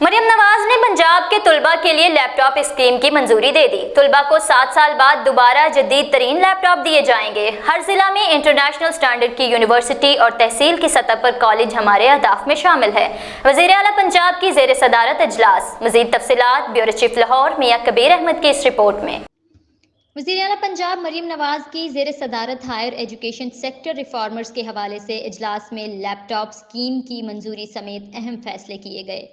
مریم نواز نے پنجاب کے طلبہ کے لیے لیپ ٹاپ اسکیم کی منظوری دے دی۔ طلبہ کو 7 سال بعد دوبارہ جدید ترین لیپ ٹاپ دیے جائیں گے۔ ہر ضلع میں انٹرنیشنل سٹینڈرڈ کی یونیورسٹی اور تحصیل کی سطح پر کالج ہمارے اہداف میں شامل ہے۔ وزیر اعلیٰ پنجاب کی زیر صدارت اجلاس۔ مزید تفصیلات بیورو چیف لاہور میاں کبیر احمد کی اس رپورٹ میں۔ وزیر اعلیٰ پنجاب مریم نواز کی زیر صدارت ہائر ایجوکیشن سیکٹر ریفارمرز کے حوالے سے اجلاس میں لیپ ٹاپ اسکیم کی منظوری سمیت اہم فیصلے کیے گئے۔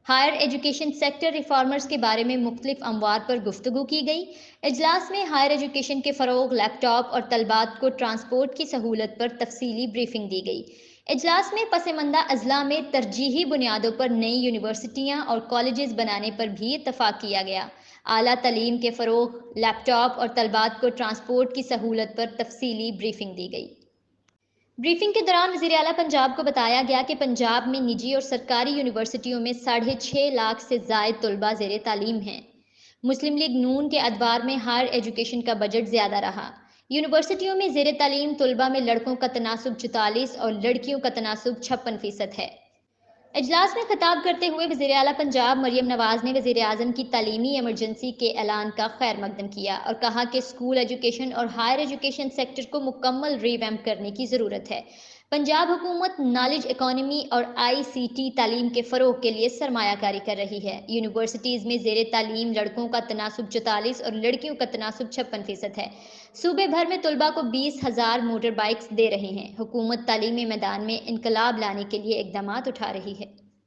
ہائر ایجوکیشن سیکٹر ریفارمرز کے بارے میں مختلف امور پر گفتگو کی گئی۔ اجلاس میں ہائر ایجوکیشن کے فروغ، لیپ ٹاپ اور طلباء کو ٹرانسپورٹ کی سہولت پر تفصیلی بریفنگ دی گئی۔ اجلاس میں پس ماندہ اضلاع میں ترجیحی بنیادوں پر نئی یونیورسٹیاں اور کالجز بنانے پر بھی اتفاق کیا گیا۔ اعلیٰ تعلیم کے فروغ، لیپ ٹاپ اور طلباء کو ٹرانسپورٹ کی سہولت پر تفصیلی بریفنگ دی گئی۔ بریفنگ کے دوران وزیر اعلیٰ پنجاب کو بتایا گیا کہ پنجاب میں نجی اور سرکاری یونیورسٹیوں میں 6.5 لاکھ سے زائد طلباء زیر تعلیم ہیں۔ مسلم لیگ نون کے ادوار میں ہائر ایجوکیشن کا بجٹ زیادہ رہا۔ یونیورسٹیوں میں زیر تعلیم طلباء میں لڑکوں کا تناسب 44 اور لڑکیوں کا تناسب 56% ہے۔ اجلاس میں خطاب کرتے ہوئے وزیر اعلیٰ پنجاب مریم نواز نے وزیر اعظم کی تعلیمی ایمرجنسی کے اعلان کا خیر مقدم کیا اور کہا کہ اسکول ایجوکیشن اور ہائر ایجوکیشن سیکٹر کو مکمل ری ویمپ کرنے کی ضرورت ہے۔ پنجاب حکومت نالج اکانومی اور ICT تعلیم کے فروغ کے لیے سرمایہ کاری کر رہی ہے۔ یونیورسٹیز میں زیر تعلیم لڑکوں کا تناسب 44 اور لڑکیوں کا تناسب 56% ہے۔ صوبے بھر میں طلباء کو 20,000 موٹر بائیکس دے رہے ہیں۔ حکومت تعلیمی میدان میں انقلاب لانے کے لیے اقدامات اٹھا رہی ہے۔